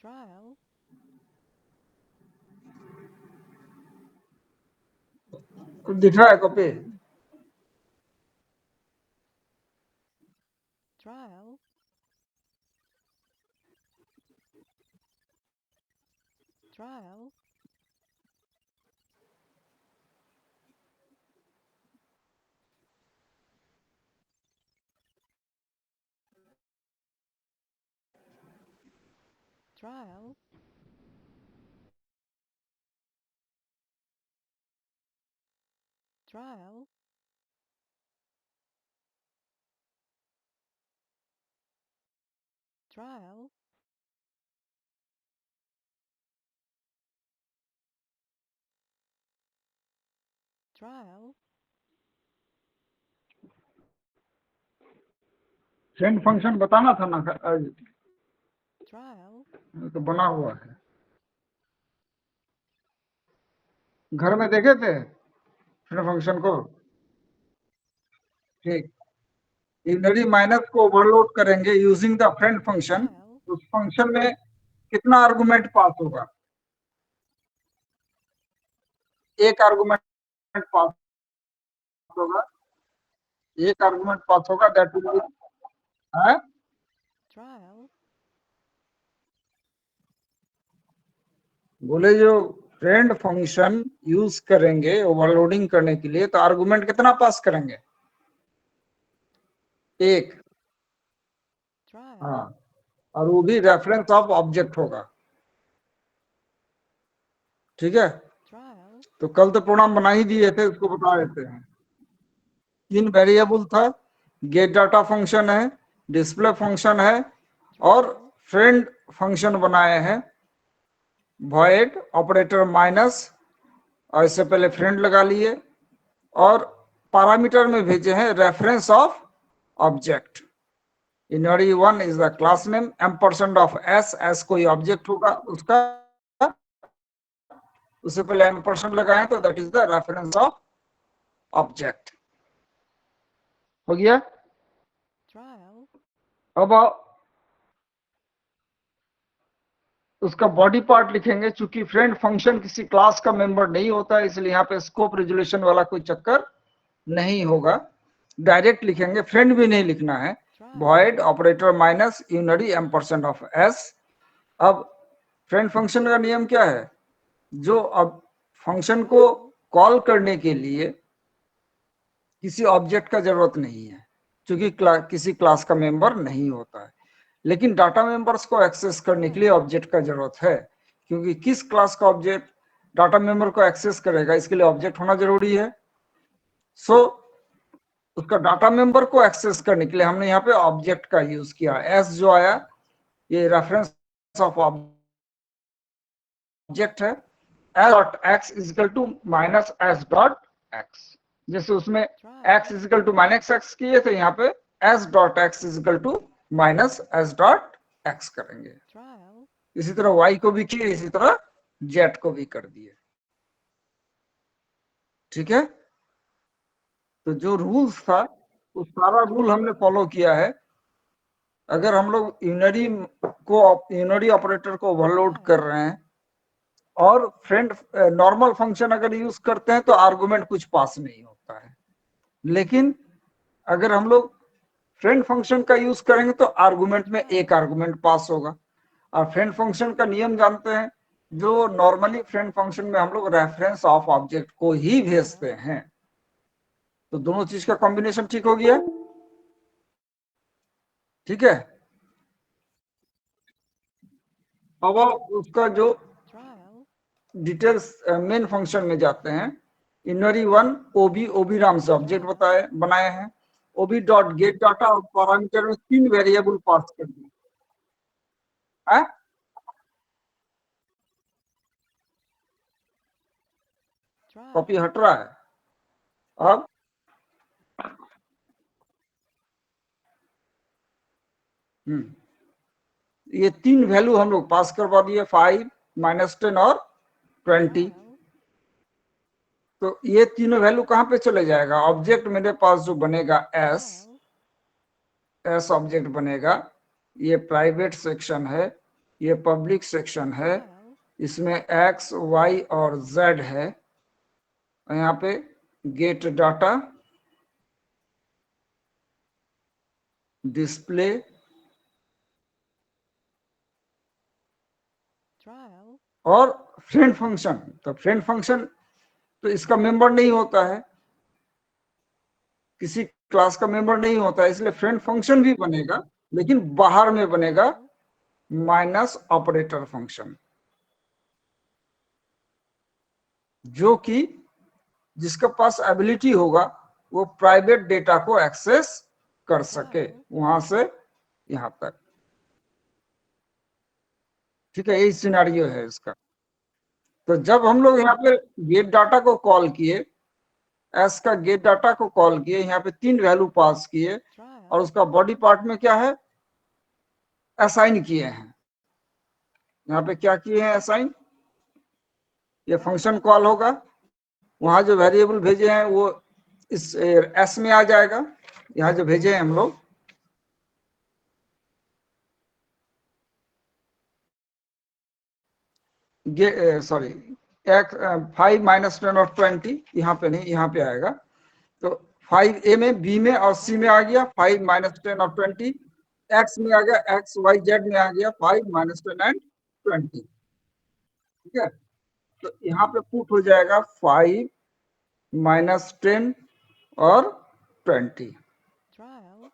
Trial. दिख रहा है copy? Trial. Trial. Trial. Trial. Trial. Trial. Friend function बताना था ना आज, Trial. तो बना हुआ है। घर में देखे थे फ्रेंड फंक्शन को? ठीक, यूनरी माइनस को ओवरलोड करेंगे using the friend function. Trial. उस फंक्शन में कितना आर्गुमेंट पास होगा? एक आर्गुमेंट पास होगा, एक आर्गुमेंट पास होगा, दैट विल बी है। Trial. बोले जो फ्रेंड फंक्शन यूज करेंगे ओवरलोडिंग करने के लिए, तो आर्गुमेंट कितना पास करेंगे? एक। Trial. हाँ, और वो भी रेफरेंस ऑफ ऑब्जेक्ट होगा। ठीक है, Trial. तो कल तो प्रोग्राम बना ही दिए थे, उसको बता देते हैं। 3 वेरिएबल था, गेट डाटा फंक्शन है, डिस्प्ले फंक्शन है, और Trial. फ्रेंड फंक्शन बनाए हैं, वॉइड ऑपरेटर माइनस, और इससे पहले फ्रेंड लगा लिए, और पैरामीटर में भेजे हैं रेफरेंस ऑफ ऑब्जेक्ट। इनरी one is the class name, एम% ऑफ एस, एस कोई ऑब्जेक्ट होगा उसका, उससे पहले एम% लगाए तो that is the reference of object. हो गया? Trial. अब उसका बॉडी पार्ट लिखेंगे। चूंकि फ्रेंड फंक्शन किसी क्लास का मेंबर नहीं होता है, इसलिए यहाँ पे स्कोप रेजोल्यूशन वाला कोई चक्कर नहीं होगा, डायरेक्ट लिखेंगे, फ्रेंड भी नहीं लिखना है। वॉइड ऑपरेटर माइनस यूनरी एम% ऑफ एस। अब फ्रेंड फंक्शन का नियम क्या है? जो अब फंक्शन को कॉल करने के लिए किसी ऑब्जेक्ट का जरूरत नहीं है, क्योंकि किसी क्लास का मेंबर नहीं होता है। लेकिन डाटा मेंबर्स को एक्सेस करने के लिए ऑब्जेक्ट का जरूरत है, क्योंकि किस क्लास का ऑब्जेक्ट डाटा मेंबर को एक्सेस करेगा, इसके लिए ऑब्जेक्ट होना जरूरी है। सो उसका डाटा मेंबर को एक्सेस करने के लिए हमने यहाँ पे ऑब्जेक्ट का यूज किया। एस जो आया ये रेफरेंस ऑफ ऑब्जेक्ट है। S dot X is equal to minus S dot X, जैसे उसमें X is equal to minus X किए थे, यहाँ पे S dot X is equal to minus S dot X करेंगे। Trial. इसी तरह वाई को भी किए, इसी तरह जेड को भी कर दिए। ठीक है, तो जो रूल्स था वो सारा रूल हमने फॉलो किया है। अगर हम लोग यूनरी ऑपरेटर को ओवरलोड कर रहे हैं और फ्रेंड नॉर्मल फंक्शन अगर यूज करते हैं तो आर्गुमेंट कुछ पास नहीं होता है। लेकिन अगर हम लोग फ्रेंड फंक्शन का यूज करेंगे तो आर्गुमेंट में एक आर्गुमेंट पास होगा। और फ्रेंड फंक्शन का नियम जानते हैं, जो नॉर्मली फ्रेंड फंक्शन में हम लोग रेफरेंस ऑफ ऑब्जेक्ट को ही भेजते हैं। तो दोनों चीज का कॉम्बिनेशन ठीक हो गया। ठीक है, अब उसका जो Trial. डिटेल्स मेन फंक्शन में जाते हैं। इनरी वन ओबी नाम से ऑब्जेक्ट बनाए हैं। ओबी डॉट गेट डाटा और पैरामीटर में 3 वेरिएबल पास कर दिए। Copy Trial. हट रहा है अब। ये 3 वैल्यू हम लोग पास करवा दिए, 5, -10 और 20। Trial. तो ये तीनों वैल्यू कहां पे चले जाएगा? ऑब्जेक्ट मेरे पास जो बनेगा एस ऑब्जेक्ट बनेगा, ये प्राइवेट सेक्शन है, ये पब्लिक सेक्शन है, trial, इसमें x, y और z है। यहाँ पे गेट डाटा, डिस्प्ले, trial, और फ्रेंड फंक्शन। तो फ्रेंड फंक्शन तो इसका मेंबर नहीं होता है, किसी क्लास का मेंबर नहीं होता है, इसलिए फ्रेंड फंक्शन भी बनेगा, लेकिन बाहर में बनेगा trial, माइनस ऑपरेटर फंक्शन, जो कि जिसके पास एबिलिटी होगा वो प्राइवेट डेटा को एक्सेस कर सके वहां से यहां तक। ठीक है, यही सिनेरियो है इसका। तो जब हम लोग यहाँ पे गेट डाटा को कॉल किए, एस का गेट डाटा को कॉल किए, यहाँ पे 3 वैल्यू पास किए और trial, उसका बॉडी पार्ट में क्या है, असाइन किए हैं। यहाँ पे क्या किए हैं, असाइन। ये फंक्शन कॉल होगा, वहां जो वेरिएबल भेजे हैं वो इस एस में आ जाएगा, यहाँ जो भेजे हैं हम लोग। सॉरी, 5 माइनस 10 और 20, यहाँ पे नहीं, यहाँ पे आएगा। तो 5 ए में, बी में और सी में आ गया 5 माइनस 10 और 20, एक्स में आ गया, एक्स वाई जेड में आ गया 5 माइनस 10 एंड 20। ठीक है, तो यहाँ पे पुट हो जाएगा 5 माइनस 10 और 20। trial,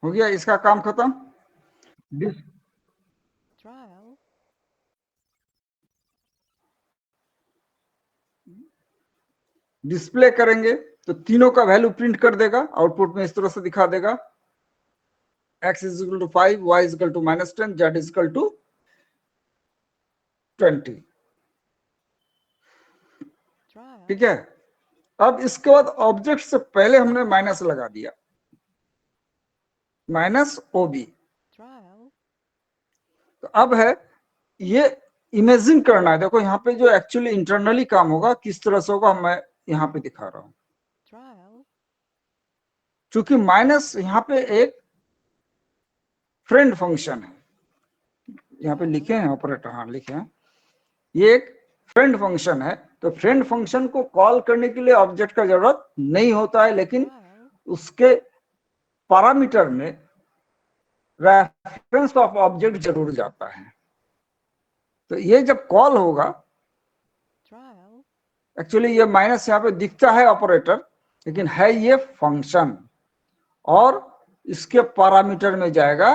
हो गया इसका काम खत्म। trial, डिस्प्ले करेंगे तो तीनों का वैल्यू प्रिंट कर देगा, आउटपुट में इस तरह से दिखा देगा, x is equal to 5, y is equal to minus 10, z is equal to 20। trial, ठीक है, अब इसके बाद ऑब्जेक्ट से पहले हमने माइनस लगा दिया, माइनस ओबी। trial, तो अब है ये इमेजिन करना है। देखो यहाँ पे जो एक्चुअली इंटरनली काम होगा किस तरह से होगा, मैं यहाँ पे दिखा रहा हूं। trial, चूंकि माइनस यहाँ पे एक फ्रेंड फंक्शन है, यहाँ पे लिखे हैं ऑपरेटर, हाँ लिखे हैं, ये एक फ्रेंड फंक्शन है। तो फ्रेंड फंक्शन को कॉल करने के लिए ऑब्जेक्ट का जरूरत नहीं होता है, लेकिन trial, उसके पैरामीटर में रेफरेंस ऑफ ऑब्जेक्ट जरूर जाता है। तो ये जब कॉल होगा, trial, एक्चुअली ये माइनस यहाँ पे दिखता है ऑपरेटर, लेकिन है ये फंक्शन, और इसके पैरामीटर में जाएगा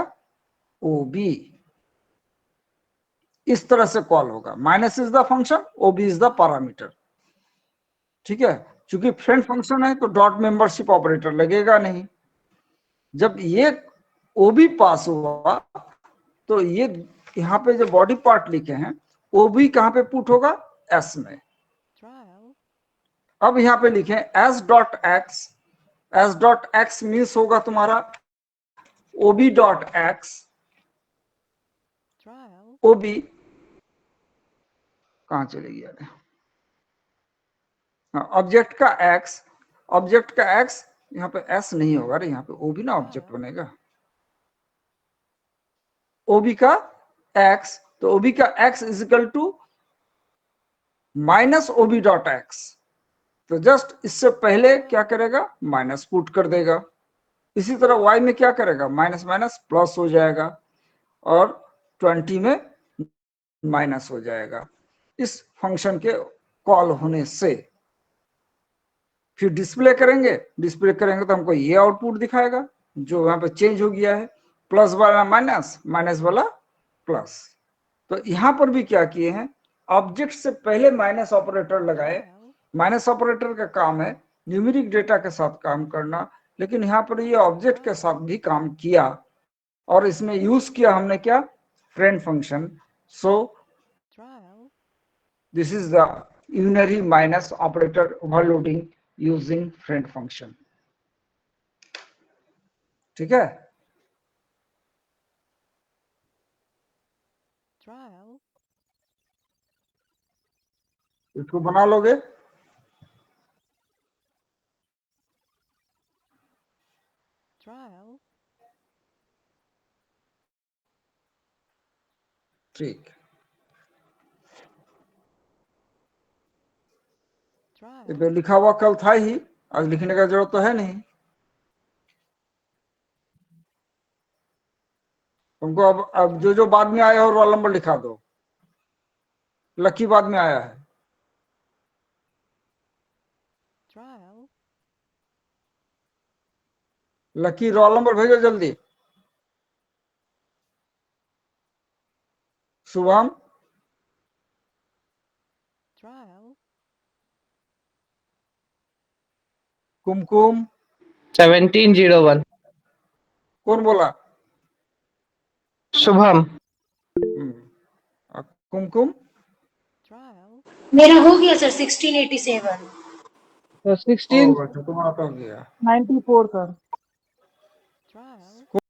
ओबी। इस तरह से कॉल होगा, minus is the function, ob is the parameter. ठीक है, चूंकि फ्रेंड फंक्शन है तो डॉट मेंबरशिप ऑपरेटर लगेगा नहीं। जब ये ओबी पास हुआ तो ये यहाँ पे जो बॉडी पार्ट लिखे हैं, ओबी कहाँ पे पुट होगा, एस में। trial, अब यहाँ पे लिखे S dot x, S dot x means होगा तुम्हारा ओबी डॉट एक्स, trial, ओबी कहाँ चले गया, ऑब्जेक्ट का एक्स, ऑब्जेक्ट का एक्स, यहाँ पे एस नहीं होगा रे, यहाँ पे ओबी ना ऑब्जेक्ट trial, बनेगा, ओबी का एक्स। तो ओबी का X is equal to minus ob dot X. तो जस्ट इससे पहले क्या करेगा, माइनस पुट कर देगा। इसी तरह y में क्या करेगा, माइनस माइनस प्लस हो जाएगा, और 20 में माइनस हो जाएगा इस फंक्शन के कॉल होने से। फिर डिस्प्ले करेंगे, डिस्प्ले करेंगे तो हमको ये आउटपुट दिखाएगा जो यहाँ पे चेंज हो गया है, प्लस वाला माइनस, माइनस वाला प्लस। तो यहां पर भी क्या किए हैं, ऑब्जेक्ट से पहले माइनस ऑपरेटर लगाए। trial, माइनस ऑपरेटर का काम है न्यूमेरिक डेटा के साथ काम करना, लेकिन यहाँ पर ये ऑब्जेक्ट के साथ भी काम किया, और इसमें यूज किया हमने क्या, friend function. So trial, this is the unary minus operator overloading using friend function. ठीक है, trial, इसको बना लोगे। trial, ठीक, trial, ये लिखा हुआ कल था ही, आज लिखने का जरूरत तो है नहीं तुमको। अब जो बाद में आया हो रोल नंबर लिखा दो। लकी बाद में आया है। trial, लकी रोल नंबर भेजो जल्दी। शुभम, trial, कुमकुम, 1701 कौन बोला? शुभम। कुमकुम, trial, मेरा हो गया सर 1687। तो 1694 अच्छा तुम्हारा तो हो गया। सर।